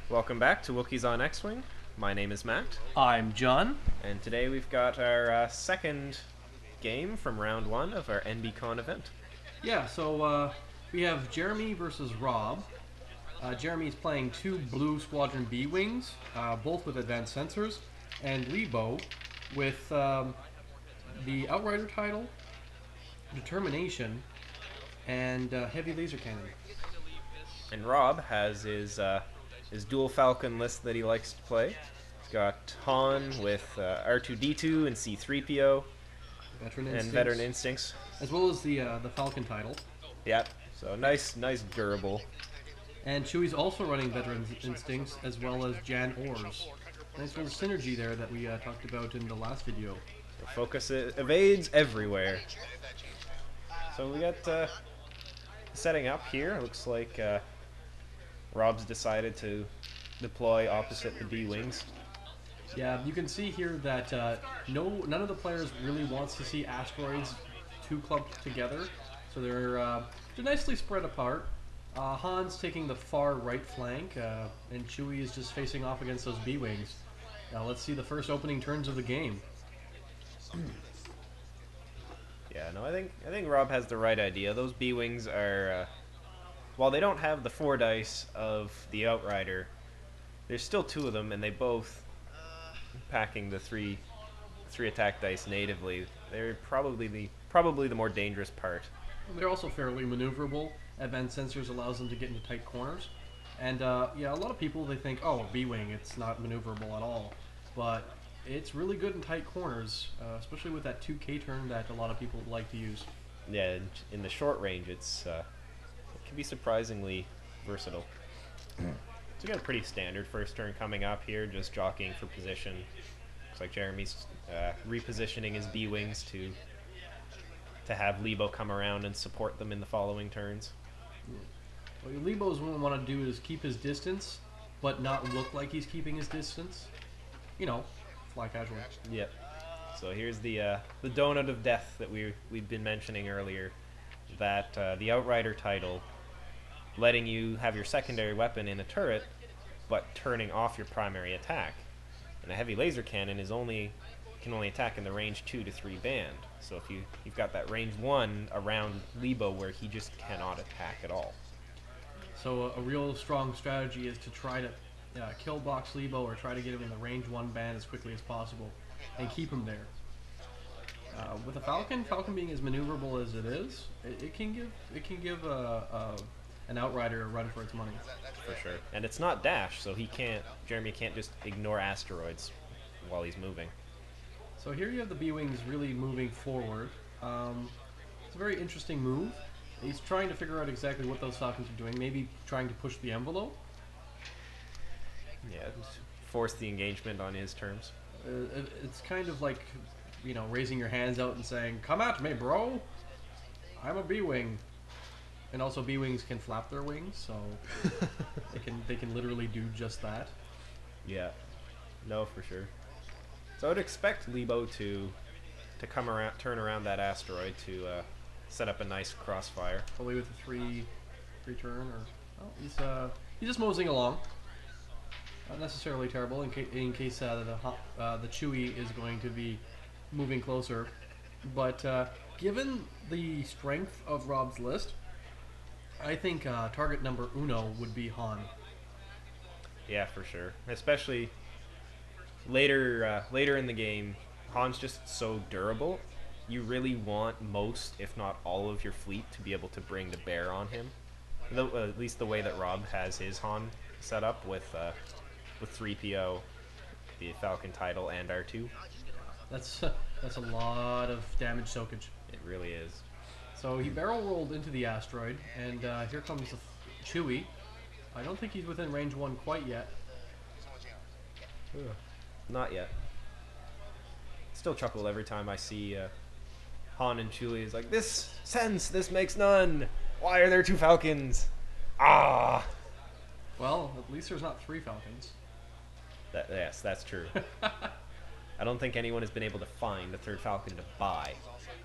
Welcome back to Wookies on X-Wing. My name is Matt. I'm John. And today we've got our second game from round one of our Enbicon event. Yeah, so we have Jeremy versus Rob. Jeremy's playing two Blue Squadron B-Wings, both with advanced sensors, and Leebo with the Outrider title, Determination, and Heavy Laser Cannon. And Rob has his Dual Falcon list that he likes to play. He's got Han with R2-D2 and C-3PO. Veteran Instincts. As well as the Falcon title. Yep, so nice durable. And Chewie's also running Veteran Instincts as well as Jan Ors. Nice little synergy there that we talked about in the last video. So focus evades everywhere. So we got setting up here. It looks like Rob's decided to deploy opposite the B-Wings. Yeah, you can see here that none of the players really wants to see asteroids two clumped together, so they're nicely spread apart. Han's taking the far right flank, and Chewie is just facing off against those B-Wings. Now let's see the first opening turns of the game. Yeah, no, I think Rob has the right idea. Those B-Wings are, while they don't have the 4 dice of the Outrider, there's still 2 of them, and they both packing the 3 attack dice natively. They're probably the more dangerous part. They're also fairly maneuverable. Advanced sensors allows them to get into tight corners. And yeah, a lot of people, they think, oh, B-Wing, it's not maneuverable at all. But it's really good in tight corners, especially with that 2K turn that a lot of people like to use. Yeah, in the short range, it can be surprisingly versatile. So we got a pretty standard first turn coming up here, just jockeying for position. Looks like Jeremy's repositioning his B-Wings to have Leebo come around and support them in the following turns. What Leebo's want to do is keep his distance, but not look like he's keeping his distance. You know, fly casual. Yep. So here's the donut of death that we've been mentioning earlier. That the Outrider title, letting you have your secondary weapon in a turret, but turning off your primary attack. And a heavy laser cannon can only attack in the range 2 to 3 band. So if you've got that range 1 around Leebo where he just cannot attack at all. So a real strong strategy is to try to kill box Leebo or try to get him in the range 1 band as quickly as possible and keep him there. With a Falcon being as maneuverable as it is, it can give an Outrider a run for its money. For sure. And it's not dash, so Jeremy can't just ignore asteroids while he's moving. So here you have the B-Wings really moving forward. It's a very interesting move. He's trying to figure out exactly what those Falcons are doing, maybe trying to push the envelope. Yeah, force the engagement on his terms. It's kind of like, you know, raising your hands out and saying, "Come at me, bro! I'm a B-Wing." And also B-Wings can flap their wings, so they can literally do just that. Yeah. No, for sure. So I would expect Leebo to come around, turn around that asteroid to set up a nice crossfire. Probably with a three turn, or he's just moseying along. Not necessarily terrible in case the Chewie is going to be moving closer. But given the strength of Rob's list, I think target number uno would be Han. Yeah, for sure. Especially later in the game, Han's just so durable. You really want most, if not all, of your fleet to be able to bring to bear on him. At least the way that Rob has his Han set up with 3PO, the Falcon title, and R2. That's a lot of damage soakage. It really is. So he barrel rolled into the asteroid, and here comes the Chewie. I don't think he's within range 1 quite yet. Not yet. Still chuckle every time I see Han and Chewie. Is like, this makes none. Why are there 2 Falcons? Ah! Well, at least there's not 3 Falcons. Yes, that's true. I don't think anyone has been able to find a 3rd Falcon to buy.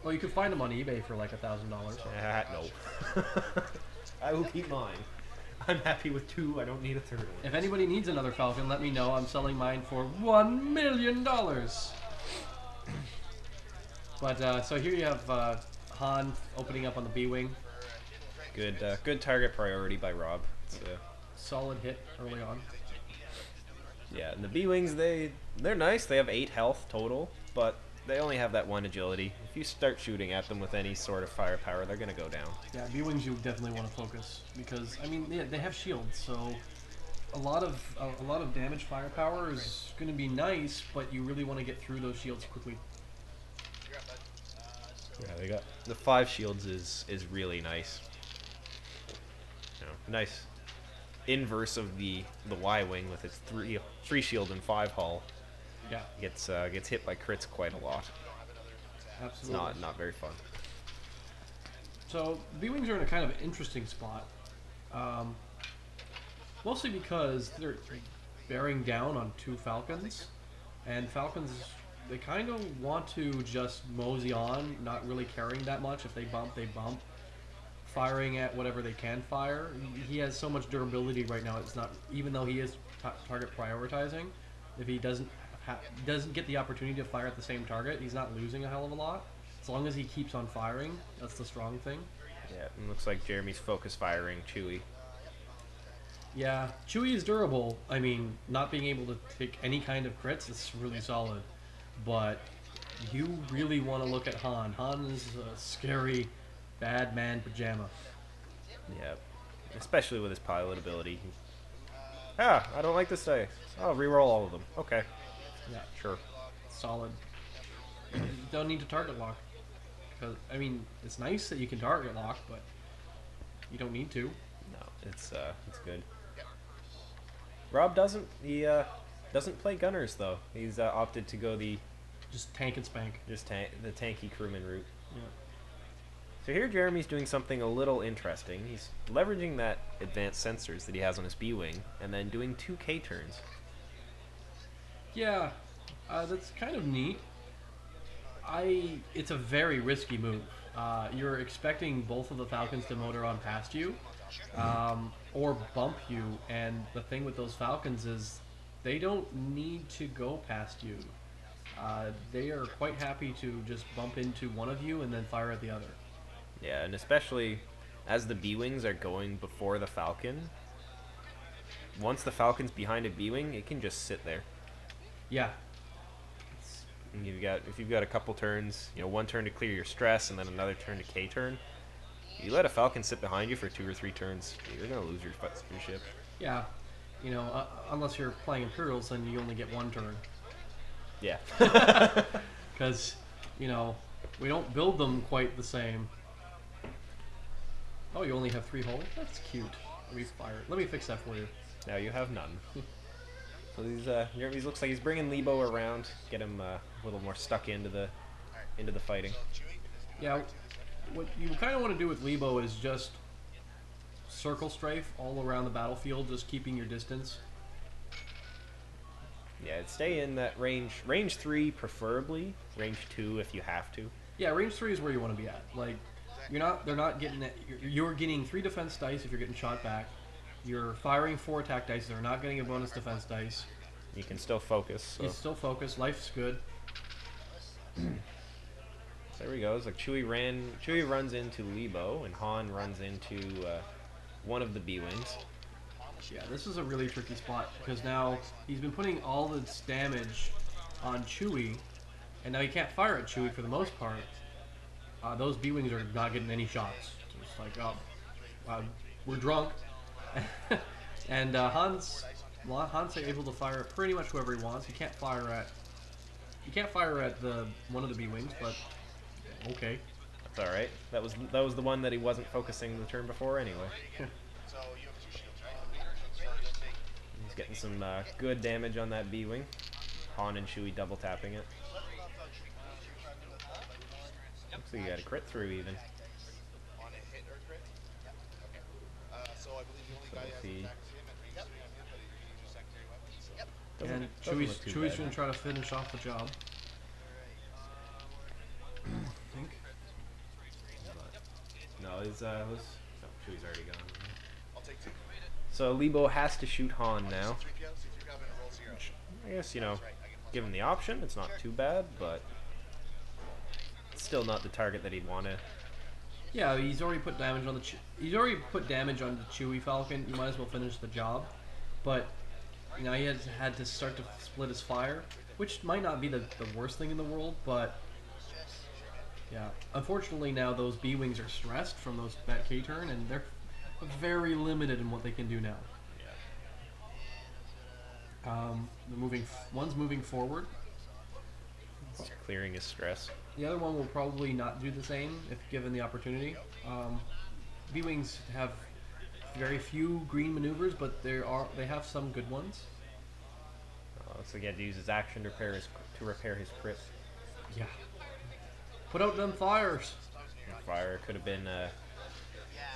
Well, you could find them on eBay for like $1,000. No. I will keep mine. I'm happy with 2. I don't need a 3rd one. If anybody needs another Falcon, let me know. I'm selling mine for $1 million. But so here you have Han opening up on the B-Wing. Good target priority by Rob. It's, Solid hit early on. yeah, and the B-Wings, they're nice. They have 8 health total, but they only have that 1 agility. If you start shooting at them with any sort of firepower, they're going to go down. Yeah, B-Wings you definitely want to focus because I mean they have shields, so a lot of damage firepower is going to be nice, but you really want to get through those shields quickly. Yeah, they got the 5 shields is really nice. You know, nice inverse of the Y-wing with its 3 shield and 5 hull. Yeah, Gets hit by crits quite a lot. absolutely. It's not very fun. So B-Wings are in a kind of interesting spot, mostly because they're bearing down on 2 Falcons, and Falcons they kind of want to just mosey on, not really caring that much. If they bump, they bump. Firing at whatever they can fire. He has so much durability right now. It's not even though he is target prioritizing. If he doesn't get the opportunity to fire at the same target, he's not losing a hell of a lot. As long as he keeps on firing, that's the strong thing. Yeah, it looks like Jeremy's focus firing Chewie. Yeah, Chewie is durable. I mean, not being able to take any kind of crits is really solid. But you really want to look at Han. Han is a scary, bad man pajama. Yeah, especially with his pilot ability. Ah, I don't like this dice. I'll reroll all of them. Okay, Yeah, sure. solid. You don't need to target lock. Because, I mean, it's nice that you can target lock, but you don't need to. No, it's good. Rob doesn't play gunners though. He's opted to go the Just tank and spank. the tanky crewman route. Yeah. So here Jeremy's doing something a little interesting. He's leveraging that advanced sensors that he has on his B-Wing and then doing 2 K turns. Yeah, that's kind of neat. It's a very risky move. You're expecting both of the Falcons to motor on past you, or bump you, and the thing with those Falcons is they don't need to go past you. They are quite happy to just bump into one of you and then fire at the other. Yeah, and especially as the B-Wings are going before the Falcon, once the Falcon's behind a B-Wing, it can just sit there. Yeah. And if you've got a couple turns, 1 turn to clear your stress and then another turn to K turn, you let a Falcon sit behind you for 2 or 3 turns, you're gonna lose your ship. Yeah. Unless you're playing Imperials, then you only get 1 turn. Yeah. Because, we don't build them quite the same. Oh, you only have 3 holes? That's cute. Let me fix that for you. Now you have none. So he looks like he's bringing Leebo around, get him a little more stuck into the fighting. Yeah, what you kind of want to do with Leebo is just circle strafe all around the battlefield, just keeping your distance. Yeah, stay in that range 3 preferably, range 2 if you have to. Yeah, range 3 is where you want to be at. Like, they're not getting it. You're getting 3 defense dice if you're getting shot back. You're firing 4 attack dice. They're not getting a bonus defense dice. You can still focus. So. You still focus. Life's good. So there we go. It's like Chewie runs into Leebo, and Han runs into one of the B-Wings. Yeah, this is a really tricky spot because now he's been putting all this damage on Chewie, and now he can't fire at Chewie for the most part. Those B-Wings are not getting any shots. It's like, we're drunk. And Han's able to fire at pretty much whoever he wants. He can't fire at one of the B-Wings, but okay. That's all right. That was the one that he wasn't focusing the turn before anyway. He's getting some good damage on that B-Wing. Han and Chewie double tapping it. Looks like you got a crit through even. So if he And doesn't Chewie's look too Chewie's bad. gonna try to finish off the job. I think. No, Chewie's already gone. So Leebo has to shoot Han now. Which, I guess, given the option, it's not too bad, but it's still not the target that he'd want to. Yeah, he's already put damage on the Chewie Falcon. You might as well finish the job. But he has had to start to split his fire, which might not be the worst thing in the world, but yeah. Unfortunately, now those B-Wings are stressed from that K-turn, and they're very limited in what they can do now. One's moving forward. It's clearing his stress. The other one will probably not do the same if given the opportunity. B-Wings have very few green maneuvers, but they have some good ones. Looks like he had to use his action to repair his crit. Yeah. Put out them fires. Fire could have been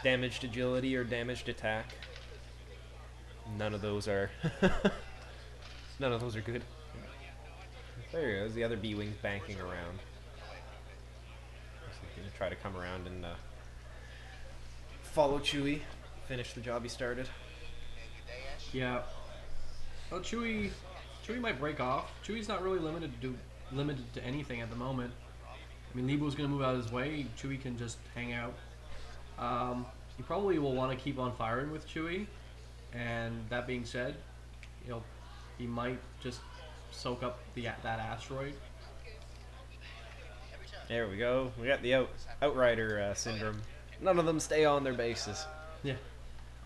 damaged agility or damaged attack. None of those are. None of those are good. There he goes. The other B-Wings banking around. He's gonna try to come around and follow Chewie, finish the job he started. Yeah. Well, Chewie might break off. Chewie's not really limited to anything at the moment. I mean, Leebo's gonna move out of his way. Chewie can just hang out. He probably will want to keep on firing with Chewie. And that being said, he might just soak up that asteroid. There we go. We got the Outrider syndrome. None of them stay on their bases. Yeah.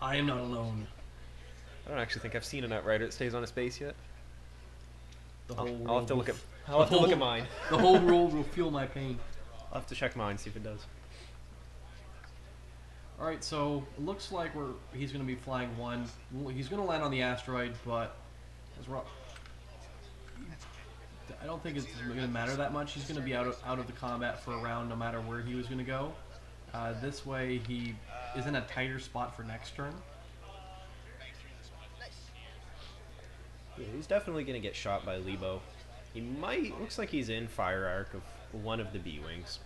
I am not alone. I don't actually think I've seen an Outrider that stays on his base yet. I'll have to look at mine. The whole world will feel my pain. I'll have to check mine, see if it does. Alright, so it looks like he's going to be flying one. He's going to land on the asteroid, but I don't think it's going to matter that much. He's going to be out of the combat for a round no matter where he was going to go. This way he is in a tighter spot for next turn. Yeah, he's definitely going to get shot by Leebo. He looks like he's in fire arc of one of the B-Wings.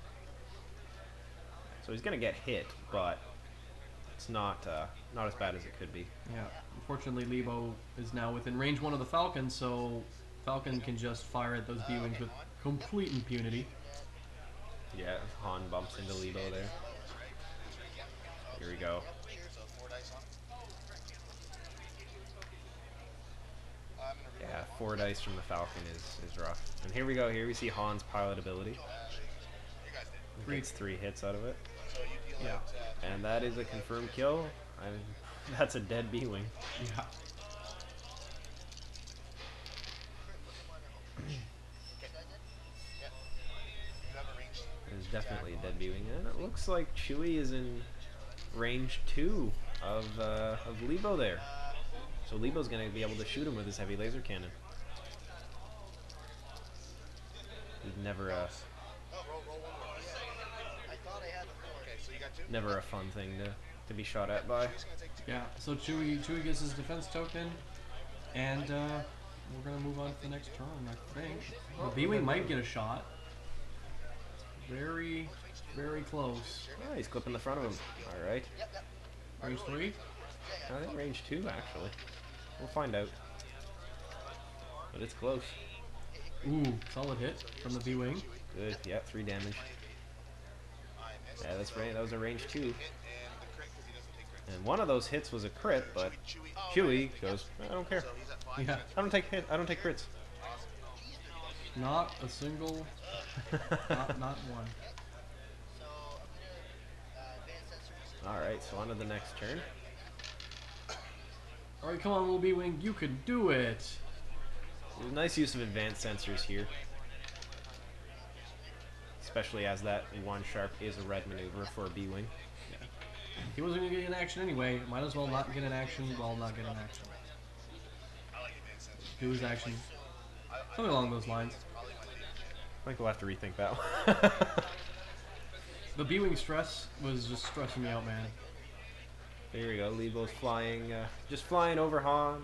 So he's going to get hit, but it's not as bad as it could be. Yeah, unfortunately Leebo is now within range 1 of the Falcon, so Falcon can just fire at those B-Wings with complete impunity. Yeah, Han bumps into Leebo there. Here we go. Yeah, 4 dice from the Falcon is rough. And here we go. Here we see Han's pilot ability. He gets 3 hits out of it. Yeah. And that is a confirmed kill. That's a dead B-Wing. Yeah. It's definitely a dead B-Wing. And it looks like Chewie is in range 2 of Leebo there. So Leebo's going to be able to shoot him with his heavy laser cannon. He's never a fun thing to be shot at by. Yeah, so Chewie gets his defense token, and we're going to move on to the next turn, I think. The B-Wing might get a shot. Very, very close. Oh, he's clipping the front of him. Alright. Range 3? I think range 2, actually. We'll find out. But it's close. Ooh, solid hit from the B-Wing. Good. Yeah, 3 damage. Yeah, that's right. That was a range 2. And one of those hits was a crit, but Chewie goes, I don't care. Yeah. I don't take crits. Not a single, not one. Alright, so on to the next turn. Alright, come on, little B-Wing, you can do it! There's a nice use of advanced sensors here. Especially as that 1 sharp is a red maneuver for a B-Wing. Yeah. He wasn't going to get in action anyway, might as well not get in action while not getting action. Do his action. Something along those lines. I think we'll have to rethink that one. The B-Wing stress was just stressing me out, man. There we go. Leebo's flying, just flying over Han,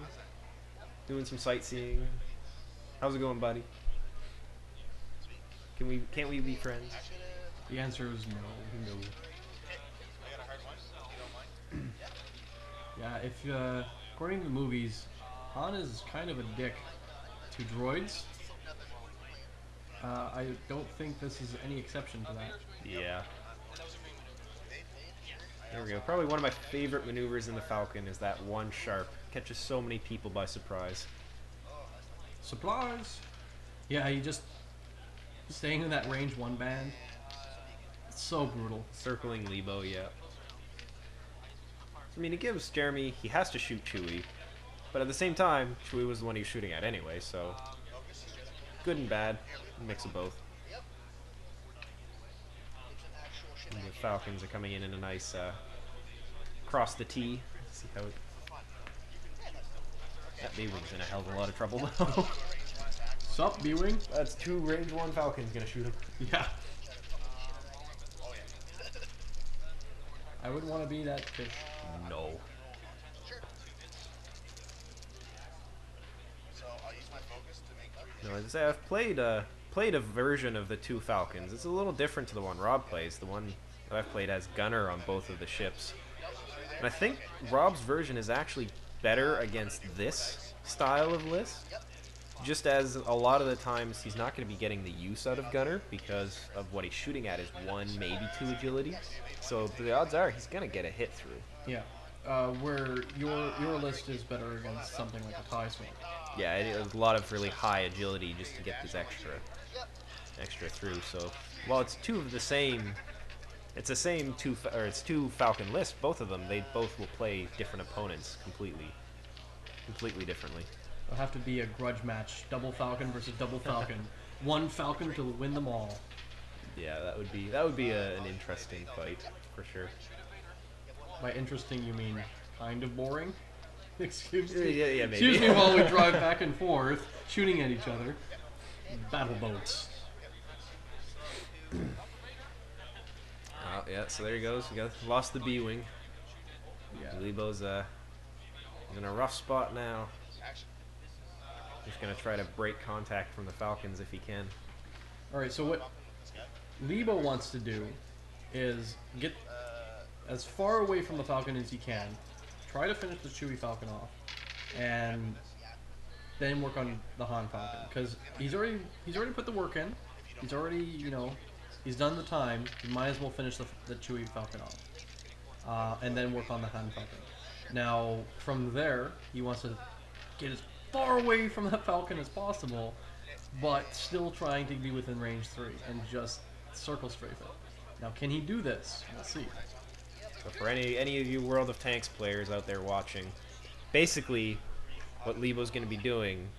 doing some sightseeing. How's it going, buddy? Can't we be friends? The answer is no. No. Yeah, if according to the movies, Han is kind of a dick to droids. I don't think this is any exception to that. Yeah. There we go. Probably one of my favorite maneuvers in the Falcon is that one sharp. Catches so many people by surprise. Supplies! Yeah, you just staying in that range 1 band. It's so brutal. Circling Leebo, yeah. I mean, it gives Jeremy, he has to shoot Chewie, but at the same time, Chewie was the one he was shooting at anyway, so good and bad, a mix of both. And the Falcons are coming in a nice cross the T. Let's see how it. That B-Wing's in a hell of a lot of trouble though. Sup, B-Wing? That's 2 range 1 Falcons gonna shoot him. Yeah. I wouldn't want to be that fish. No. No, as I say, I've played a version of the 2 Falcons. It's a little different to the one Rob plays. The one that I've played has gunner on both of the ships. And I think Rob's version is actually better against this style of list. Just as a lot of the times he's not going to be getting the use out of gunner because of what he's shooting at is 1, maybe 2 agility. So the odds are he's going to get a hit through. Yeah. Where your list is better against something like a tie swing. Yeah, a lot of really high agility just to get this extra through. So while it's 2 of the same, it's the same 2 Falcon lists. Both of them, they both will play different opponents completely differently. It'll have to be a grudge match: Double Falcon versus Double Falcon. 1 Falcon to win them all. Yeah, that would be an interesting fight for sure. By interesting, you mean kind of boring? Excuse me. Yeah, maybe. Excuse me while we drive back and forth, shooting at each other. Battle boats. Oh, yeah, so there he goes. We lost the B-Wing. Yeah. Leebo's in a rough spot now. Just gonna try to break contact from the Falcons if he can. Alright, so what Leebo wants to do is get as far away from the Falcon as he can, try to finish the Chewie Falcon off, and then work on the Han Falcon. Because he's already put the work in. He's already, he's done the time. He might as well finish the Chewie Falcon off. And then work on the Han Falcon. Now, from there, he wants to get as far away from that Falcon as possible, but still trying to be within range 3 and just circle strafe it. Now, can he do this? We'll see. So for any of you World of Tanks players out there watching, basically what Leebo's going to be doing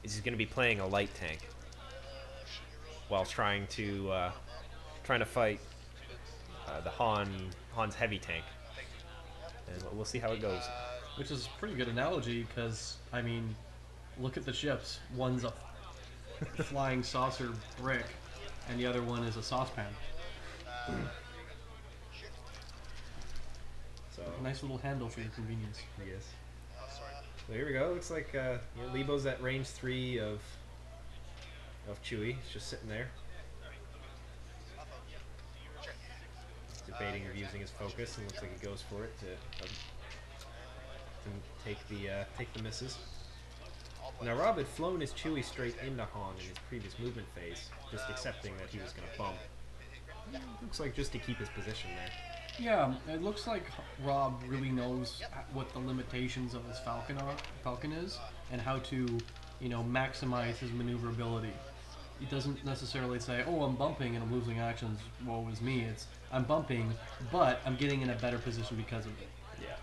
is he's going to be playing a light tank while trying to fight the Han's heavy tank, and we'll see how it goes. Which is a pretty good analogy because, I mean, look at the ships. One's a flying saucer brick, and the other one is a saucepan. So Nice little handle for your convenience. yes. So here we go. Looks like Leebo's at range 3 of Chewie. He's just sitting there, debating of using his focus, and looks like he goes for it to take the misses. Now Rob had flown his Chewie straight into Han in his previous movement phase, just accepting that he was going to bump. Looks like just to keep his position there. Yeah, it looks like Rob really knows what the limitations of his Falcon is, and how to, maximize his maneuverability. He doesn't necessarily say, "Oh, I'm bumping and I'm losing actions. Woe is me." It's, "I'm bumping, but I'm getting in a better position because of it." Yeah.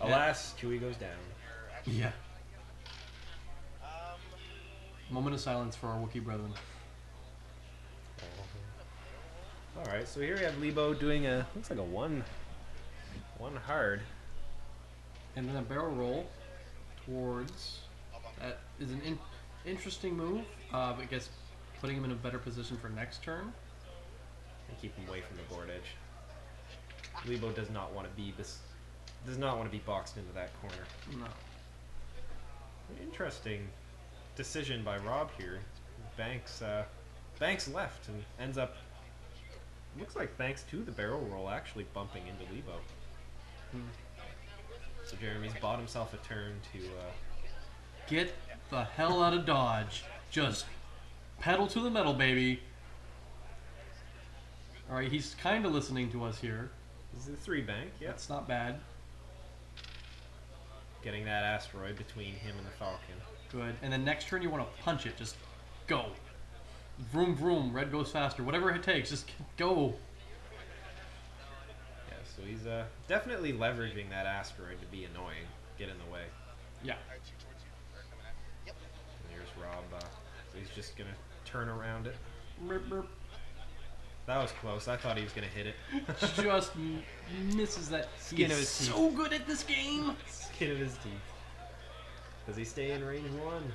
Alas, Chewie goes down. Yeah. Moment of silence for our Wookiee brethren. Alright, so here we have Leebo doing looks like a one hard. And then a barrel roll towards. That is an interesting move. I guess putting him in a better position for next turn. And keep him away from the board edge. Leebo does not want to be boxed into that corner. No. Interesting decision by Rob here. Banks left and ends up. Looks like thanks to the barrel roll actually bumping into Leebo. So Jeremy's bought himself a turn to. Get the hell out of Dodge. Just pedal to the metal, baby. Alright, he's kind of listening to us here. This is a 3 bank, yeah. That's not bad. Getting that asteroid between him and the Falcon. Good. And then next turn you want to punch it. Just go. Vroom, vroom. Red goes faster. Whatever it takes, just go. Yeah, so he's definitely leveraging that asteroid to be annoying. Get in the way. Yeah. And here's Rob. So he's just going to turn around it. Burp, burp. That was close. I thought he was going to hit it. Just misses that. Skin of his teeth. So good at this game. Skin of his teeth. Does he stay in range 1?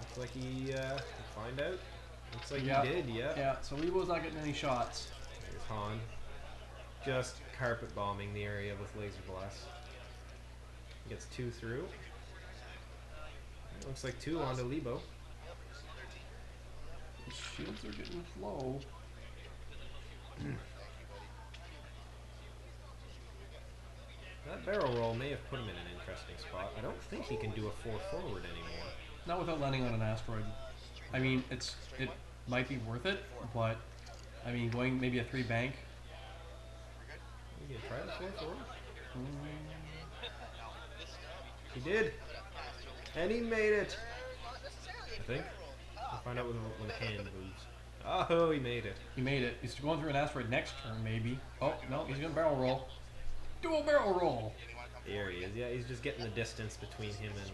Looks like he we'll find out. Looks like he did, yeah. Yeah, so Leebo's not getting any shots. Here's Han. Just carpet bombing the area with laser blast. Gets 2 through. Looks like 2 onto Leebo. The shields are getting low. That barrel roll may have put him in an interesting spot. I don't think he can do a 4 forward anymore. Not without landing on an asteroid. I mean, it might be worth it, but I mean, going maybe a 3 bank. You gonna try the 4 forward? He did, and he made it. I think. We'll find out when the hand moves. Oh, he made it. He made it. He's going through an asteroid next turn, maybe. Oh no, he's gonna barrel roll. Do a barrel roll. There he is. Yeah, he's just getting the distance between him and.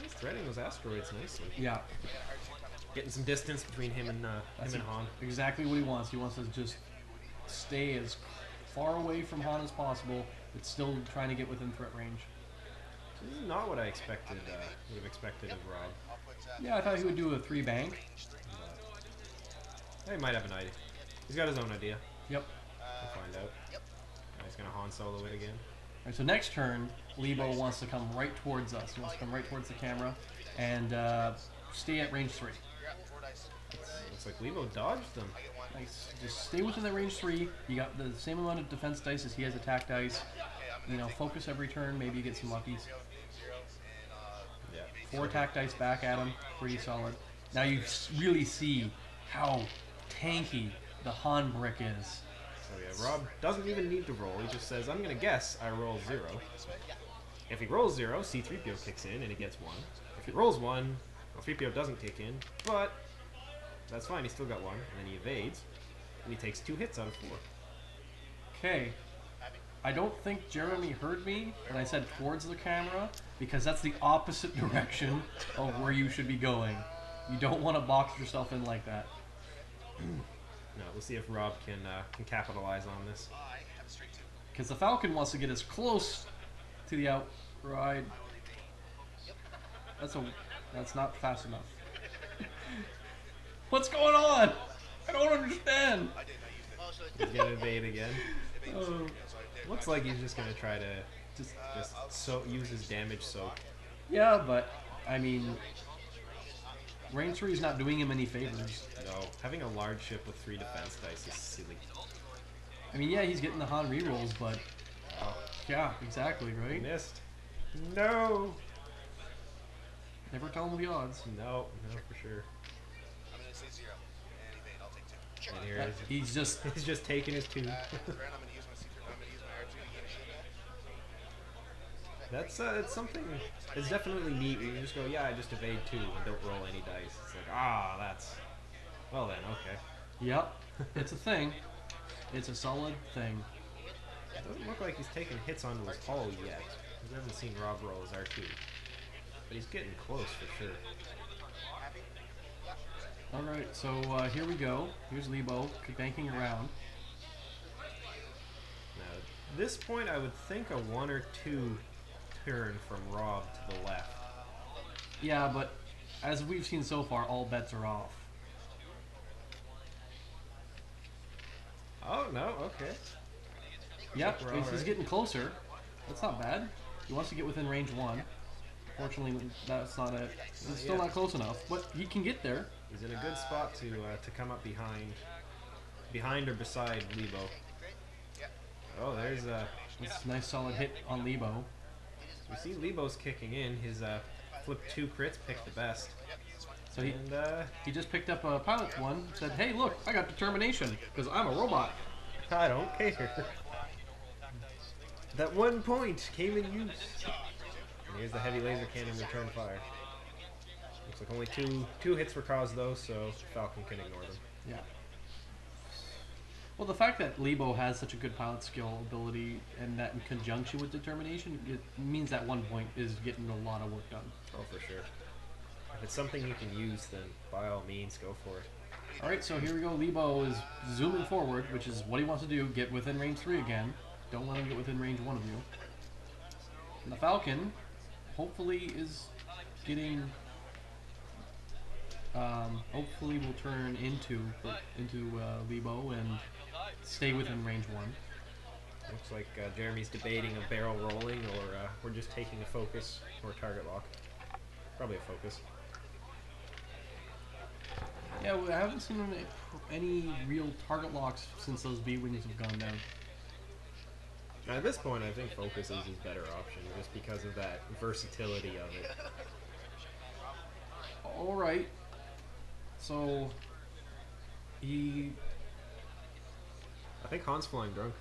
He's threading those asteroids nicely. Yeah. Getting some distance between him and Han. Exactly what he wants. He wants to just stay as far away from Han as possible, but still trying to get within threat range. This is not what I expected. Would have expected of Rob. Yeah, I thought he would do a 3 bank. He might have an idea. He's got his own idea. Yep. We'll find out. He's gonna Han Solo it again. Alright, so next turn, Leebo wants to come right towards us. He wants to come right towards the camera and stay at range 3. Looks like Leebo dodged them. Nice. Just stay within the range 3. You got the same amount of defense dice as he has attack dice. You know, focus every turn. Maybe you get some luckies. Yeah. 4 attack dice back at him. Pretty solid. Now you really see how tanky the Han brick is. So yeah, Rob doesn't even need to roll. He just says, I'm going to guess I roll 0. If he rolls 0, C-3PO kicks in and he gets 1. If he rolls 1, well, 3PO doesn't kick in, but that's fine. He still got 1. And then he evades, and he takes 2 hits out of 4. Okay. I don't think Jeremy heard me when I said towards the camera, because that's the opposite direction of where you should be going. You don't want to box yourself in like that. No, we'll see if Rob can capitalize on this. Because the Falcon wants to get as close to the outride. That's not fast enough. What's going on? I don't understand. He's gonna evade again. Oh. Looks like he's just gonna try to just use his damage soak. Yeah, but I mean, range 3 is not doing him any favors. No, having a large ship with 3 defense dice is silly. I mean, yeah, he's getting the Han rerolls, but yeah, exactly, He right? missed. No. Never tell him the odds. No, for sure. I'm gonna say 0 and evade. I'll take 2. And here He's just he's just taking his 2. I'm gonna use my secret. I'm gonna use my R2 to gain a shield back. That's it's something. It's definitely neat. When you just go, yeah, I just evade 2 and don't roll any dice. It's like, that's. Well then, okay. Yep, it's a thing. It's a solid thing. It doesn't look like he's taking hits onto his hull yet. We haven't seen Rob roll his R2, but he's getting close for sure. All right, so here we go. Here's Leebo banking around. Now, at this point, I would think a 1 or 2 turn from Rob to the left. Yeah, but as we've seen so far, all bets are off. no, okay. Yep, we're he's alright. getting closer. That's not bad. He wants to get within range 1. Fortunately, that's not it. He's still yet. not close enough, but he can get there. He's in a good spot to come up behind or beside Leebo. Oh, there's It's a nice solid hit on Leebo. we see Leebo's kicking in. His flip 2 crits picked the best. So he, And he just picked up a pilot one, said, hey, look, I got determination, because I'm a robot. I don't care. That 1 point came in use. And here's the heavy laser cannon return fire. Looks like only two hits were caused though, so Falcon can ignore them. Yeah. Well, the fact that Leebo has such a good pilot skill ability, and that in conjunction with determination, it means that 1 point is getting a lot of work done. Oh, for sure. If it's something you can use, then by all means, go for it. Alright, so here we go. Leebo is zooming forward, which is what he wants to do, get within range 3 again. Don't let him get within range 1 of you. And the Falcon, hopefully, is getting... hopefully will turn into Leebo and stay within range 1. Looks like Jeremy's debating a barrel rolling, or we're just taking a focus or target lock. Probably a focus. Yeah, well, I haven't seen any real target locks since those B-Wings have gone down. At this point, I think focus is his better option, just because of that versatility of it. Alright. So, he... I think Han's flying drunk.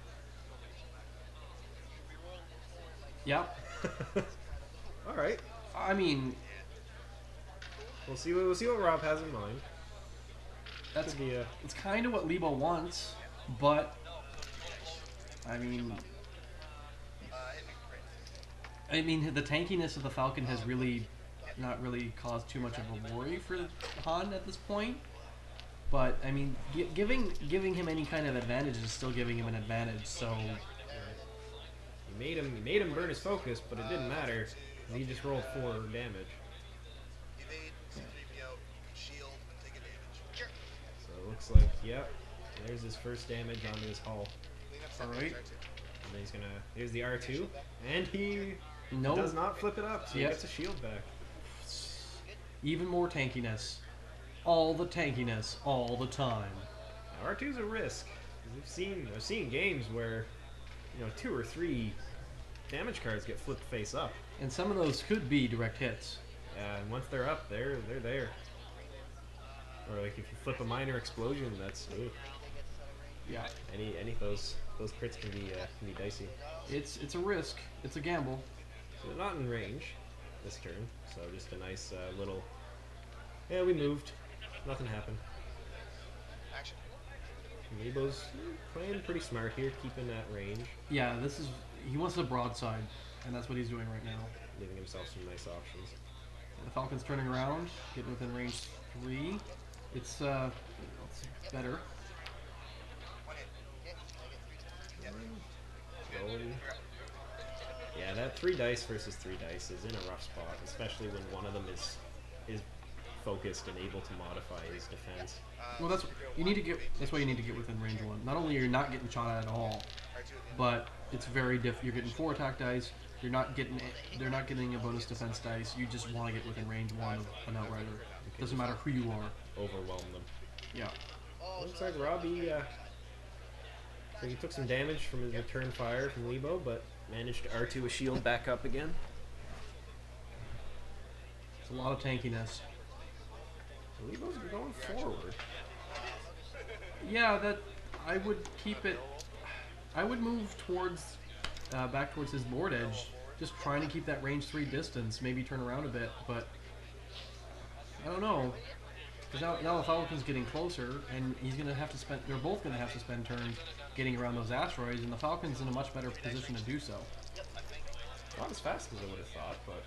Yep. Alright. I mean, We'll see what Rob has in mind. that's Could be a... it's kind of what Leebo wants, but I mean, the tankiness of the Falcon has really not really caused too much of a worry for Han at this point. But I mean, giving him any kind of advantage is still giving him an advantage. So He made him burn his focus, but it didn't matter. He just rolled 4 damage. Evade, 3PO, shield, and take a damage. So it looks like, yep, there's his first damage onto his hull. Clean up All seconds, right. R2. And then he's gonna, here's the R2, and he no, does not flip it up, so Yep. he gets a shield back. even more tankiness, all the tankiness, all the time. Now, R2's a risk. 'Cause I've seen games where, 2 or 3 damage cards get flipped face up. And some of those could be direct hits. And once they're up, they're there. Or like if you flip a minor explosion, that's Yeah, any of those crits can be dicey. it's a risk. It's a gamble. So they're not in range this turn. So just a nice little. Yeah, we moved. Nothing happened. Action. Leebo's playing pretty smart here, keeping that range, Yeah, he wants the broadside, and that's what he's doing right now. giving himself some nice options. The Falcon's turning around, getting within range 3. It's better. One hit. Yep. Going. Yeah, that 3 dice versus 3 dice is in a rough spot, especially when one of them is focused and able to modify his defense. Well, that's why you need to get within range 1. Not only are you not getting shot at all, but it's very You're getting 4 attack dice. They're not getting a bonus defense dice. You just want to get within range 1 of an Outrider. Doesn't matter who you are. Overwhelm them. Yeah. Looks like Robbie. So he took some damage from his return fire from Leebo, but managed to R2 a shield back up again. It's a lot of tankiness. Leebo's going forward. Yeah, that I would keep it. I would move towards back towards his board edge, just trying to keep that range 3 distance. Maybe turn around a bit, but I don't know. Because now the Falcon's getting closer, and he's gonna have to spend. They're both gonna have to spend turns getting around those asteroids, and the Falcon's in a much better position to do so. Not as fast as I would have thought, but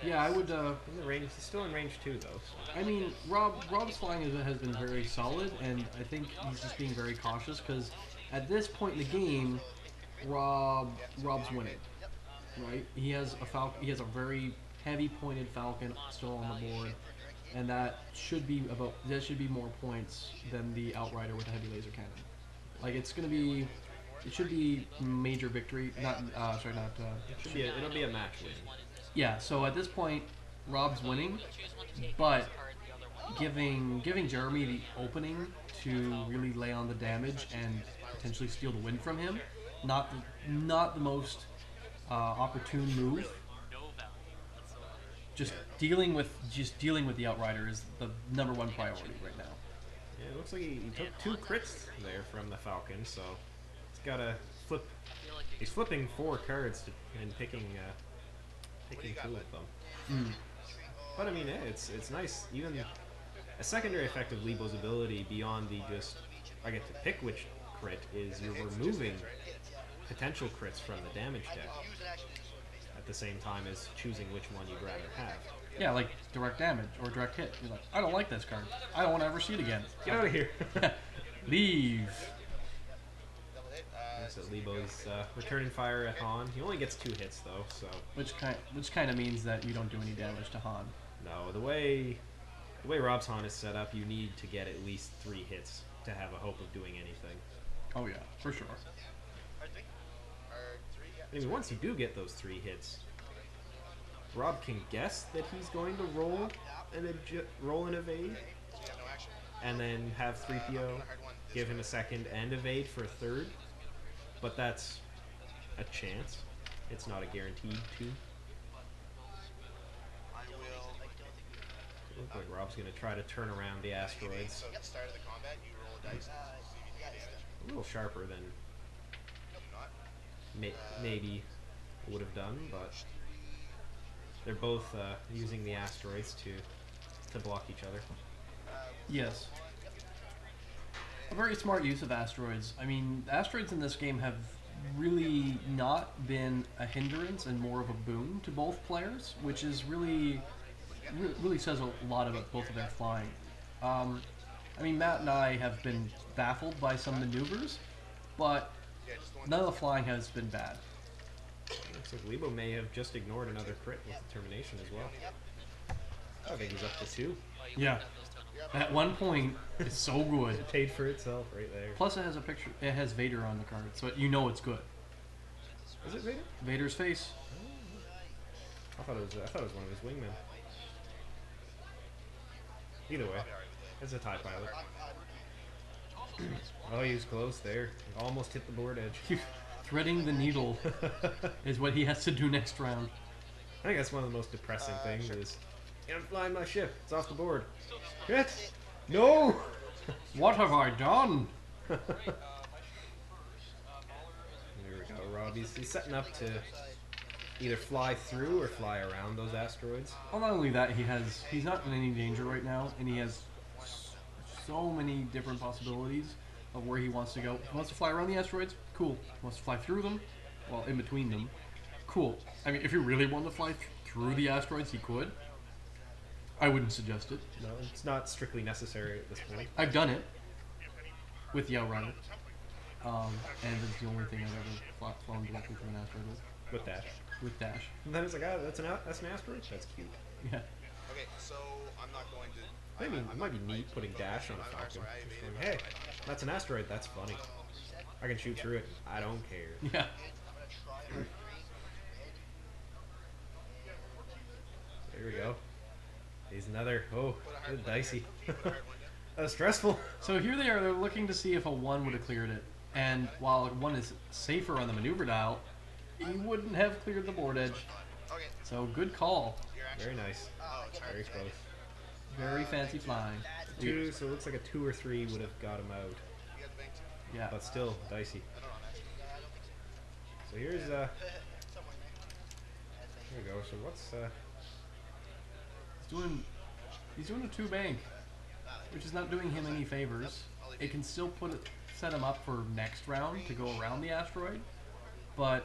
Yeah, I would. in the range. He's still in range 2 though. So. I mean, Rob's flying has been very solid, and I think he's just being very cautious because at this point in the game, Rob's winning, right? He has a very heavy pointed Falcon still on the board, and that should be more points than the Outrider with a heavy laser cannon. Like it's gonna be, it should be major victory. Not sorry, not. It'll be a match win. Yeah. So at this point, Rob's winning, but giving Jeremy the opening to really lay on the damage and potentially steal the win from him, not the most opportune move. Just dealing with the Outrider is the number one priority right now. Yeah, it looks like he took 2 crits there from the Falcon, so he's got to flip. He's flipping 4 cards and picking 2 of them. But I mean, it's nice. Even a secondary effect of Leebo's ability beyond the just I get to pick which crit is you're removing potential crits from the damage deck at the same time as choosing which one you'd rather have. Yeah, like direct damage or direct hit. You're like, I don't like this card. I don't want to ever see it again. Get out of here. Leave. So Leebo's returning fire at Han. He only gets 2 hits though, so Which kind of means that you don't do any damage to Han. no. The way Rob's Han is set up, you need to get at least 3 hits to have a hope of doing anything. Oh yeah, for sure. I mean, once you do get those 3 hits, Rob can guess that he's going to roll an evade, and then have 3PO give him a second and evade for a third. But that's a chance. It's not a guaranteed 2. Looks like Rob's going to try to turn around the asteroids. So at the start of the combat, you roll a dice. A little sharper than maybe would have done, but they're both using the asteroids to block each other. Yes. A very smart use of asteroids. I mean, asteroids in this game have really not been a hindrance and more of a boon to both players, which is really says a lot about both of their flying. I mean, Matt and I have been baffled by some maneuvers, but none of the flying has been bad. Looks like Leebo may have just ignored another crit with determination as well. I think he's up to 2. Yeah. At one point, it's so good. It paid for itself right there. Plus, it has a picture. It has Vader on the card, so you know it's good. Is it Vader? Vader's face. I thought it was one of his wingmen. Either way, it's a TIE pilot. Oh, he was close there. Almost hit the board edge. Threading the needle is what he has to do next round. I think that's one of the most depressing things is, I'm flying my ship. It's off the board. Shit! No! What have I done? There we go, Rob. He's setting up to either fly through or fly around those asteroids. Well, not only that, he's not in any danger right now, and he has so many different possibilities of where he wants to go. He wants to fly around the asteroids, cool. He wants to fly through them, well, in between them, cool. I mean, if he really wanted to fly through the asteroids, he could. I wouldn't suggest it. No, it's not strictly necessary at this point. I've done it with the Outrider, and it's the only thing I've ever flown directly from an asteroid With Dash. with Dash. And then it's like, that's an asteroid? That's cute. Yeah. Okay, so I'm not going to. I mean, it might be neat putting Dash on a Falcon. Just going, hey, that's an asteroid. That's funny. I can shoot through it. I don't care. Yeah. There we go. He's another. Oh, that's dicey. That's stressful. So here they are. They're looking to see if a 1 would have cleared it. And while 1 is safer on the maneuver dial, he wouldn't have cleared the board edge. So good call. Very nice. Very close. Very fancy flying. 2, so it looks like a 2 or 3 would have got him out. Yeah. But still dicey. So here's here we go. So what's He's doing a 2 bank, which is not doing him any favors. It can still set him up for next round to go around the asteroid, but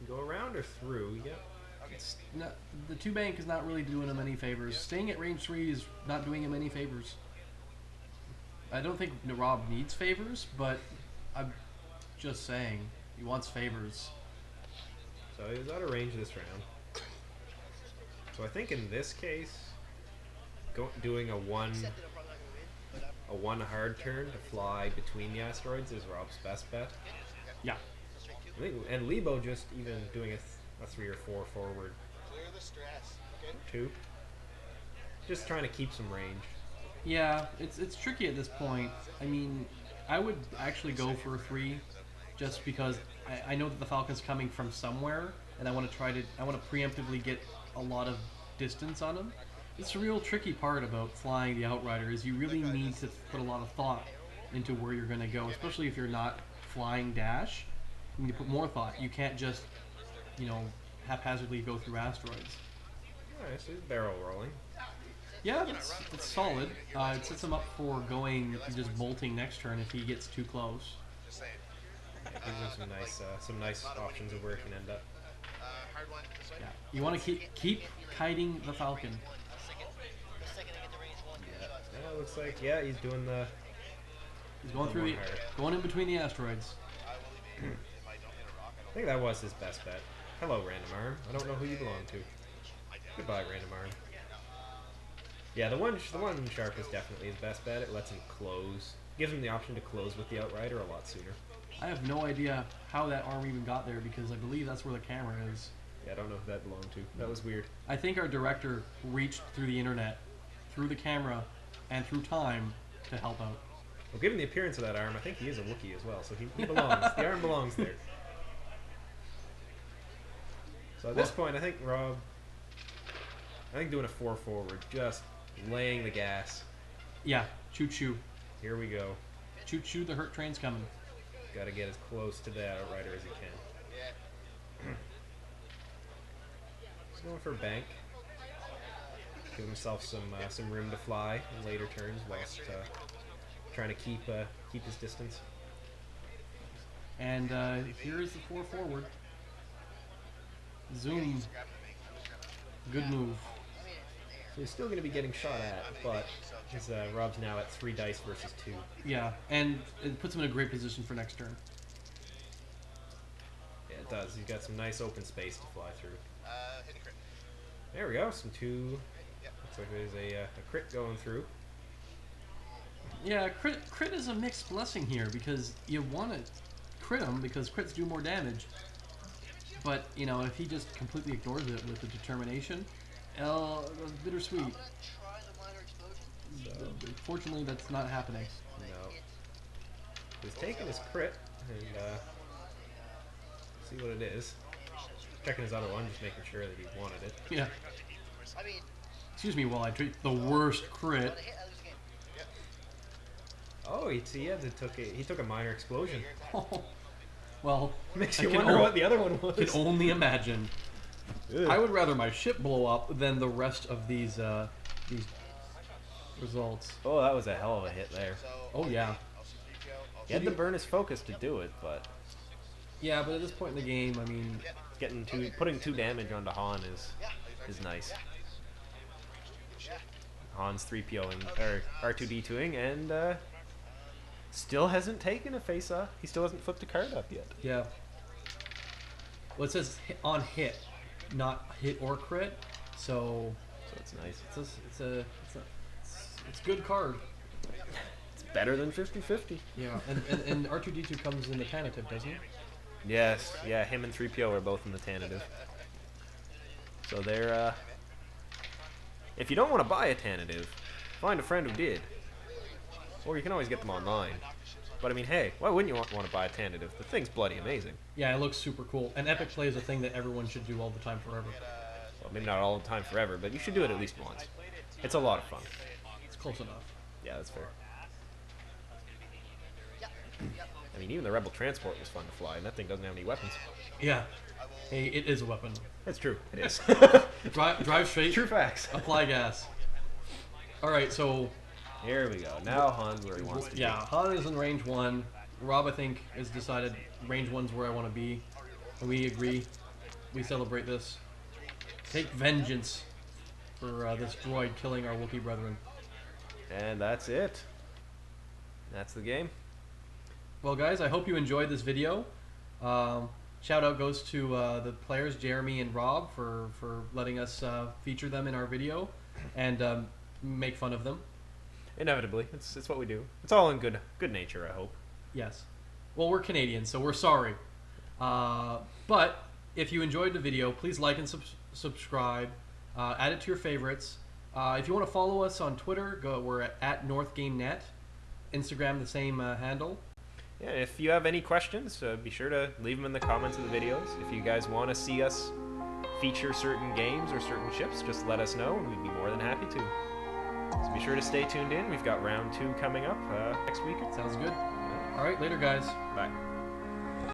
go around or through? Yeah. it's not, the 2 bank is not really doing him any favors. Staying at range 3 is not doing him any favors. I don't think Rob needs favors, but I'm just saying he wants favors. So he was out of range this round. So I think in this case, doing a a one hard turn to fly between the asteroids is Rob's best bet. Yeah. I think, and Leebo just even doing a 3 or 4 forward. Clear the stress. Good. 2. Just trying to keep some range. Yeah, it's tricky at this point. I mean, I would actually go for a 3, just because I know that the Falcon's coming from somewhere, and I want to preemptively get a lot of distance on him. It's a real tricky part about flying the Outrider is you really need to put a lot of thought into where you're going to go, especially if you're not flying dash. You need to put more thought. You can't just, haphazardly go through asteroids. Alright, so he's barrel rolling. Yeah, that's solid. It sets him up for going just bolting next turn if he gets too close. Just saying. Yeah, gives him some nice options of where it can end up. Hard one. This way. Yeah, you want to keep kiting the Falcon. Yeah, it looks like he's doing the. He's going through One higher. going in between the asteroids. I will leave it if I don't hit a rock. I think that was his best bet. Hello, random arm. I don't know who you belong to. Goodbye, random arm. Yeah, the one sharp is definitely his best bet. It lets him close. Gives him the option to close with the Outrider a lot sooner. I have no idea how that arm even got there because I believe that's where the camera is. Yeah, I don't know who that belonged to. That was weird. I think our director reached through the internet, through the camera, and through time to help out. Well, given the appearance of that arm, I think he is a Wookiee as well, so he belongs. The arm belongs there. So at this point, I think doing a 4 forward, just laying the gas. Yeah, choo choo. Here we go. Choo choo, the hurt train's coming. Got to get as close to that Outrider as he can. Yeah. He's going for a bank. Give himself some room to fly in later turns whilst trying to keep his distance. And here is the 4 forward. Zoom. Good move. So he's still going to be getting shot at, but his Rob's now at 3 dice versus 2. Yeah, and it puts him in a great position for next turn. Yeah, it does. He's got some nice open space to fly through. Hit a crit. There we go. Some 2. Yep. Looks like there's a crit going through. Yeah, crit is a mixed blessing here because you want to crit him because crits do more damage. But, if he just completely ignores it with the determination, bittersweet. Fortunately, that's not happening. No. He's taking his crit and see what it is. Checking his other one, just making sure that he wanted it. Yeah. Excuse me while I treat the worst crit. Oh, he took a minor explosion. Well, Makes I you can wonder o- what the other one was. can only imagine. Ugh. I would rather my ship blow up than the rest of these results. Oh, that was a hell of a hit there. Oh yeah. He had to burn his focus to do it, but Yeah, but at this point in the game, I mean, putting 2 damage onto Han is nice. Han's 3POing or R2D2ing and still hasn't taken a face-off. He still hasn't flipped a card up yet. yeah. Well, it says on hit, not hit or crit, so So it's nice. it's a good card. It's better than 50-50. Yeah, and R2D2 comes in the tentative, doesn't he? Yes, yeah, him and 3PO are both in the tentative. So they're, if you don't want to buy a tentative, find a friend who did. Or you can always get them online. But I mean, hey, why wouldn't you want to buy a tentative? The thing's bloody amazing. Yeah, it looks super cool. And epic play is a thing that everyone should do all the time forever. Well, maybe not all the time forever, but you should do it at least once. It's a lot of fun. It's close enough. Yeah, that's fair. I mean, even the Rebel transport was fun to fly, and that thing doesn't have any weapons. Yeah. Hey, it is a weapon. That's true. It is. Drive straight. True facts. Apply gas. All right, so Here we go. Now Han's where he wants to be. yeah, Han is in range 1. Rob, I think, has decided range 1's where I want to be. And we agree. We celebrate this. Take vengeance for this droid killing our Wookiee brethren. And that's it. That's the game. Well, guys, I hope you enjoyed this video. Shout out goes to the players, Jeremy and Rob, for letting us feature them in our video and make fun of them. Inevitably, it's what we do. It's all in good nature, I hope. Yes. Well, we're Canadian, so we're sorry. But if you enjoyed the video, please like and subscribe. Add it to your favorites. If you want to follow us on Twitter, we're at NorthGameNet. Instagram, the same handle. Yeah, if you have any questions, be sure to leave them in the comments of the videos. If you guys want to see us feature certain games or certain ships, just let us know, and we'd be more than happy to. So be sure to stay tuned in. We've got round 2 coming up next week. Sounds good. All right, later, guys. Bye.